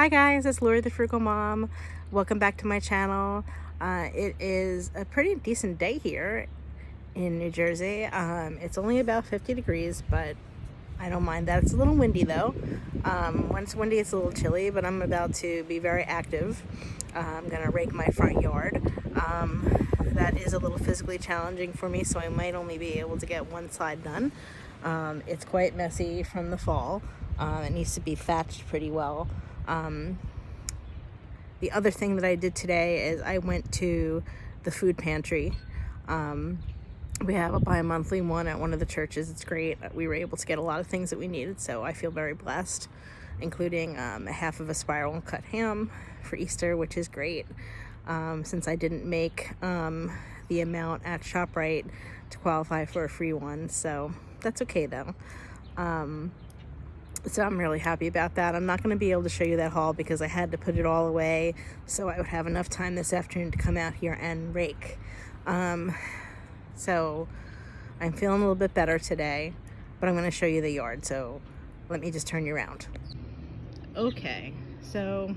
Hi guys, it's Lori the Frugal Mom. Welcome back to my channel. It is a pretty decent day here in New Jersey. It's only about 50 degrees, but I don't mind that. It's a little windy though. When it's windy, it's a little chilly, but I'm about to be very active. I'm gonna rake my front yard. That is a little physically challenging for me, so I might only be able to get one side done. It's quite messy from the fall. It needs to be thatched pretty well. The other thing that I did today is I went to the food pantry. We have a bi-monthly one at one of the churches. It's great. We were able to get a lot of things that we needed, so I feel very blessed, including a half of a spiral cut ham for Easter, which is great, since I didn't make the amount at ShopRite to qualify for a free one, so that's okay though. So I'm really happy about that. I'm not going to be able to show you that haul because I had to put it all away so I would have enough time this afternoon to come out here and rake. So I'm feeling a little bit better today, but I'm going to show you the yard. So let me just turn you around. Okay, so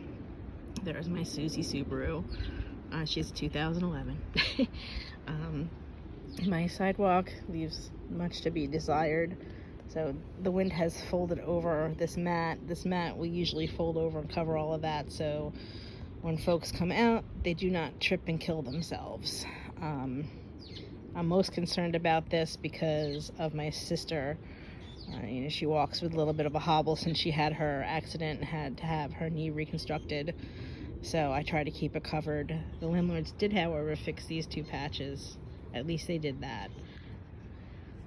there's my Susie Subaru. She's a 2011. My sidewalk leaves much to be desired. So the wind has folded over this mat. This mat we usually fold over and cover all of that, so when folks come out, they do not trip and kill themselves. I'm most concerned about this because of my sister. She walks with a little bit of a hobble since she had her accident and had to have her knee reconstructed. So I try to keep it covered. The landlords did, however, fix these two patches. At least they did that.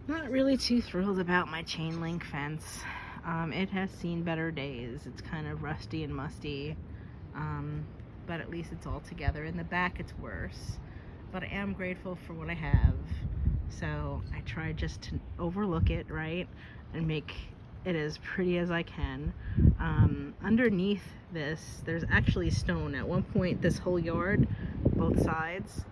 Not really too thrilled about my chain link fence. It has seen better days. It's kind of rusty and musty, but at least it's all together. In the back it's worse, but I am grateful for what I have. So I try just to overlook it, right, and make it as pretty as I can. Underneath this, there's actually stone. At one point, this whole yard, both sides,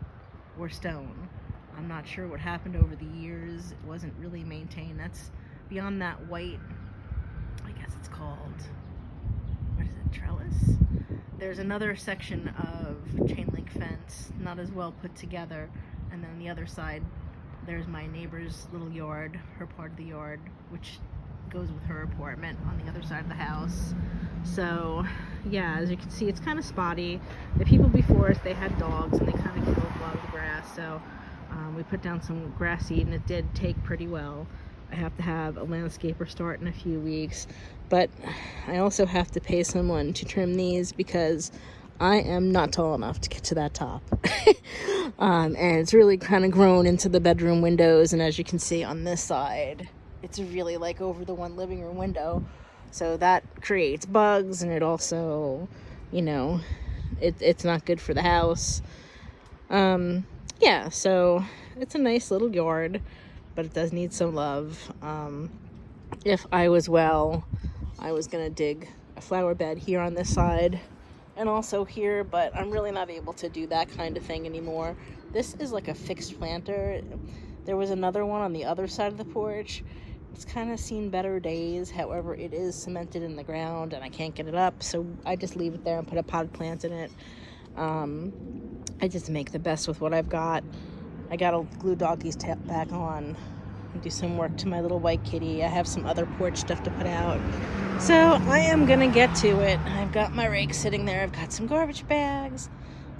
were stone. I'm not sure what happened over the years. It wasn't really maintained. That's beyond that white, I guess it's called, what is it, trellis? There's another section of chain link fence, not as well put together. And then on the other side, there's my neighbor's little yard, her part of the yard, which goes with her apartment on the other side of the house. So yeah, as you can see, it's kind of spotty. The people before us, they had dogs and they kind of killed a lot of the grass. So we put down some grass seed and it did take pretty well. I have to have a landscaper start in a few weeks, but I also have to pay someone to trim these because I am not tall enough to get to that top. And it's really kind of grown into the bedroom windows, and as you can see on this side, it's really like over the one living room window, so that creates bugs, and it also, it's not good for the house. Yeah, so it's a nice little yard, but it does need some love. If I was well, I was gonna dig a flower bed here on this side and also here, but I'm really not able to do that kind of thing anymore. This is like a fixed planter. There was another one on the other side of the porch. It's kind of seen better days. However, it is cemented in the ground and I can't get it up, so I just leave it there and put a potted plant in it. I just make the best with what I've got. I gotta glue Doggy's tail back on and do some work to my little white kitty. I have some other porch stuff to put out. So I am gonna get to it. I've got my rake sitting there. I've got some garbage bags.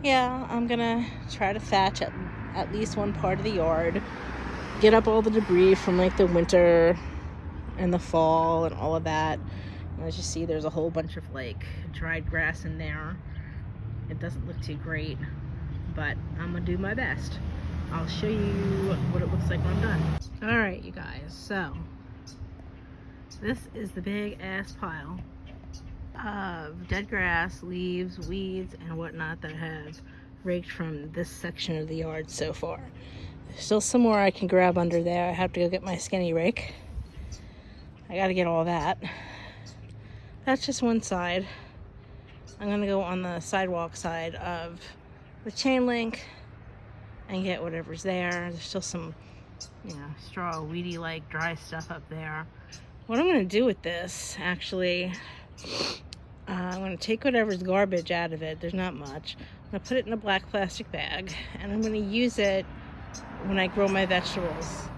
Yeah, I'm gonna try to thatch at least one part of the yard. Get up all the debris from like the winter and the fall and all of that. And as you see, there's a whole bunch of like dried grass in there. It doesn't look too great, but I'm gonna do my best. I'll show you what it looks like when I'm done. All right, you guys, so this is the big ass pile of dead grass, leaves, weeds, and whatnot that I have raked from this section of the yard so far. There's still some more I can grab under there. I have to go get my skinny rake. I gotta get all that. That's just one side. I'm gonna go on the sidewalk side of the chain link and get whatever's there. There's still some, straw, weedy, like dry stuff up there. What I'm gonna do with this, actually, I'm going to take whatever's garbage out of it. There's not much. I'm going to put it in a black plastic bag, and I'm going to use it when I grow my vegetables.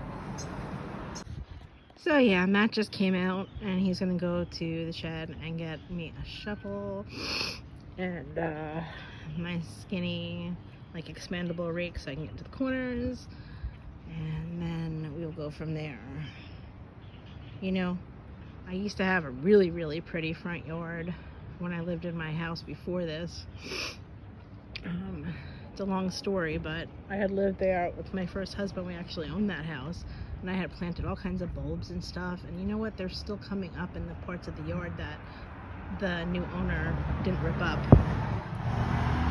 So yeah, Matt just came out, and he's going to go to the shed and get me a shovel and my skinny, like, expandable rake so I can get to the corners, and then we'll go from there. You know, I used to have a really, really pretty front yard when I lived in my house before this. It's a long story, but I had lived there with my first husband. We actually owned that house, and I had planted all kinds of bulbs and stuff, and you know what, they're still coming up in the parts of the yard that the new owner didn't rip up,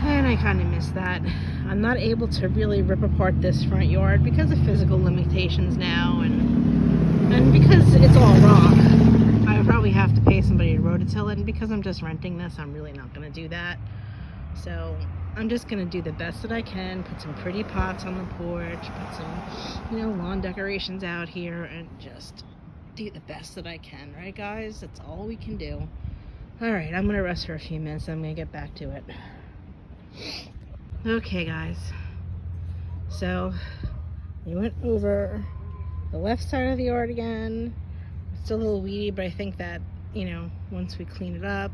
and I kind of miss that. I'm not able to really rip apart this front yard because of physical limitations now, and because it's all rock. I would probably have to pay somebody to rototill it, and because I'm just renting this, I'm really not going to do that. So I'm just going to do the best that I can, put some pretty pots on the porch, put some, lawn decorations out here, and just do the best that I can, right guys? That's all we can do. Alright, I'm going to rest for a few minutes, I'm going to get back to it. Okay guys, so we went over the left side of the yard again. It's still a little weedy, but I think that, once we clean it up,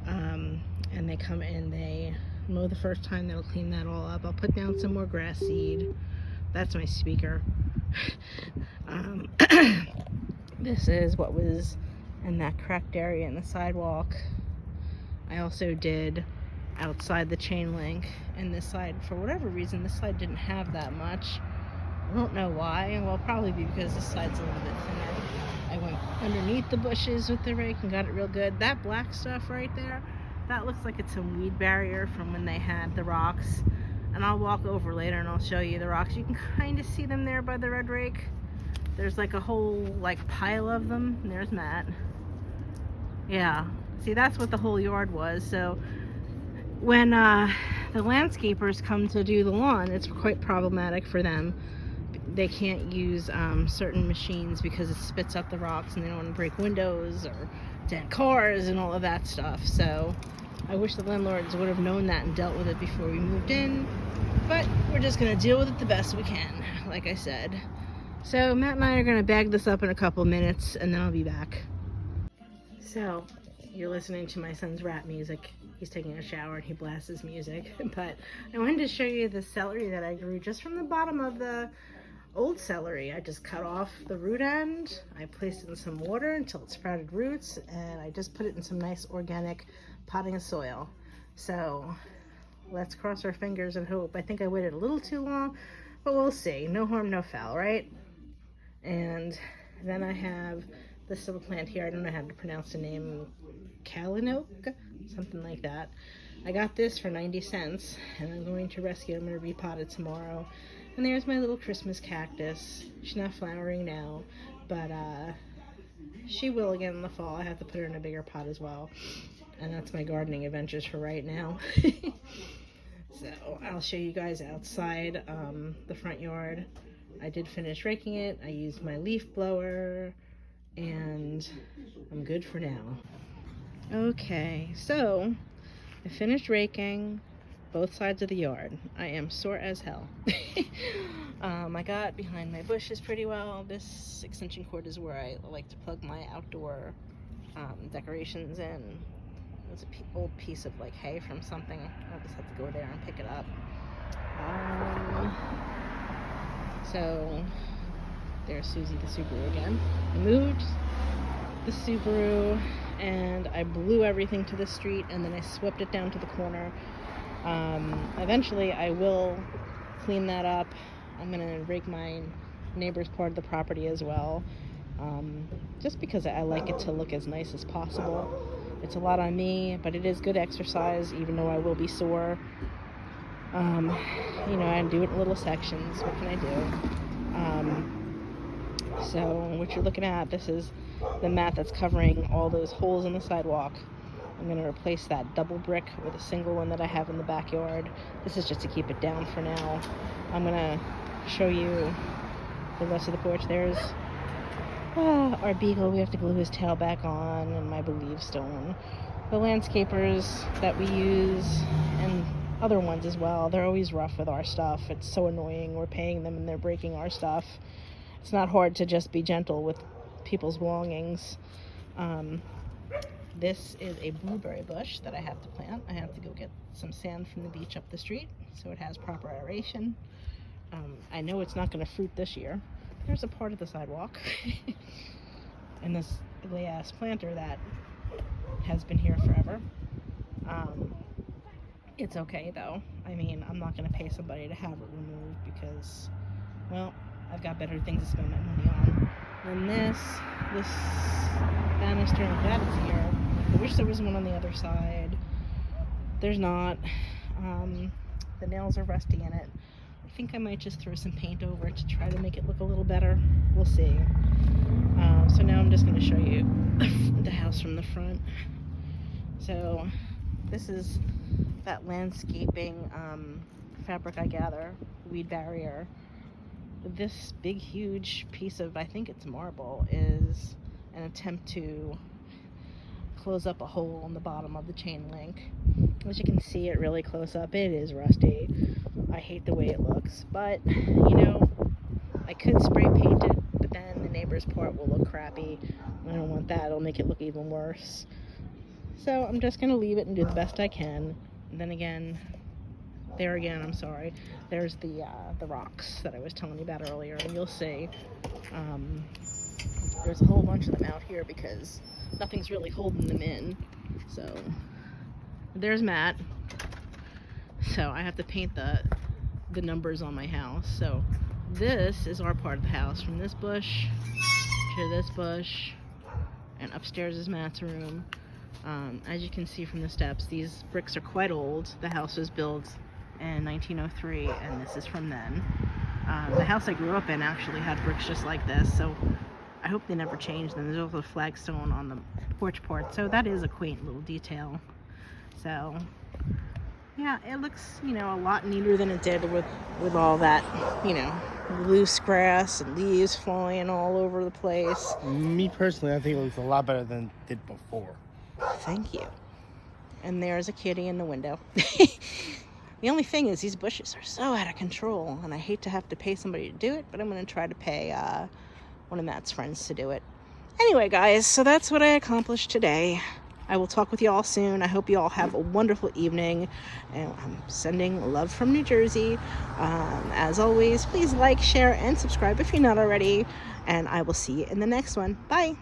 and they come in, they mow the first time, they'll clean that all up. I'll put down some more grass seed. That's my speaker. This is what was in that cracked area in the sidewalk. I also did outside the chain link, and this side, for whatever reason, this side didn't have that much. I don't know why. Well, probably because this side's a little bit thinner. I went underneath the bushes with the rake and got it real good. That black stuff right there, that looks like it's some weed barrier from when they had the rocks. And I'll walk over later and I'll show you the rocks. You can kind of see them there by the red rake. There's like a whole pile of them. And there's Matt. Yeah. See, that's what the whole yard was. So when the landscapers come to do the lawn, it's quite problematic for them. They can't use certain machines because it spits up the rocks, and they don't want to break windows or dent cars and all of that stuff. So I wish the landlords would have known that and dealt with it before we moved in, but we're just going to deal with it the best we can, like I said. So Matt and I are going to bag this up in a couple minutes, and then I'll be back. So you're listening to my son's rap music. He's taking a shower and he blasts his music. But I wanted to show you the celery that I grew just from the bottom of the old celery. I just cut off the root end. I placed it in some water until it sprouted roots, and I just put it in some nice organic potting soil. So let's cross our fingers and hope. I think I waited a little too long, but we'll see. No harm, no foul, right? And then I have this little plant here. I don't know how to pronounce the name. Kalinoke? Something like that. I got this for 90 cents, and I'm going to rescue it. I'm going to repot it tomorrow. And there's my little Christmas cactus. She's not flowering now, but she will again in the fall. I have to put her in a bigger pot as well. And that's my gardening adventures for right now. So I'll show you guys outside the front yard. I did finish raking it. I used my leaf blower, and I'm good for now. Okay, so I finished raking both sides of the yard. I am sore as hell. I got behind my bushes pretty well. This extension cord is where I like to plug my outdoor decorations in. It was an old piece of hay from something. I'll just have to go there and pick it up. So there's Susie the Subaru again. I moved the Subaru and I blew everything to the street, and then I swept it down to the corner. Eventually I will clean that up. I'm gonna rake my neighbor's part of the property as well, just because I like it to look as nice as possible. It's a lot on me, but it is good exercise, even though I will be sore. I do it in little sections. What can I do? So what you're looking at, this is the mat that's covering all those holes in the sidewalk. I'm going to replace that double brick with a single one that I have in the backyard. This is just to keep it down for now. I'm going to show you the rest of the porch. There's our beagle. We have to glue his tail back on, and my Believe stone. the landscapers that we use, and other ones as well, they're always rough with our stuff. It's so annoying. We're paying them and they're breaking our stuff. It's not hard to just be gentle with people's belongings. This is a blueberry bush that I have to plant. I have to go get some sand from the beach up the street so it has proper aeration. I know it's not going to fruit this year. There's a part of the sidewalk and this ugly ass planter that has been here forever. It's okay though. I mean, I'm not going to pay somebody to have it removed because, well, I've got better things to spend my money on than this banister. That is here. I wish there was one on the other side. There's not. The nails are rusty in it. I think I might just throw some paint over it to try to make it look a little better. We'll see. So now I'm just going to show you the house from the front. So this is that landscaping fabric, I gather, weed barrier. This big huge piece of, I think it's marble, is an attempt to close up a hole in the bottom of the chain link. As you can see it really close up, it is rusty. I hate the way it looks, but you know, I could spray paint it, but then the neighbor's part will look crappy. I don't want that. It'll make it look even worse. So I'm just gonna leave it and do the best I can. And then again, there again, I'm sorry, there's the rocks that I was telling you about earlier, and you'll see there's a whole bunch of them out here because nothing's really holding them in. So there's Matt. So I have to paint the numbers on my house. So this is our part of the house, from this bush to this bush, and upstairs is Matt's room. As you can see from the steps, these bricks are quite old. The house was built in 1903, and this is from then. The house I grew up in actually had bricks just like this, so I hope they never changed them. There's also a flagstone on the porch part, so that is a quaint little detail. So yeah, it looks, you know, a lot neater than it did with all that, you know, loose grass and leaves flying all over the place. Me personally, I think it looks a lot better than it did before. Thank you. And there's a kitty in the window. The only thing is these bushes are so out of control, and I hate to have to pay somebody to do it, but I'm going to try to pay one of Matt's friends to do it. Anyway, guys, so that's what I accomplished today. I will talk with you all soon. I hope you all have a wonderful evening, and I'm sending love from New Jersey. As always, please like, share, and subscribe if you're not already, and I will see you in the next one. Bye.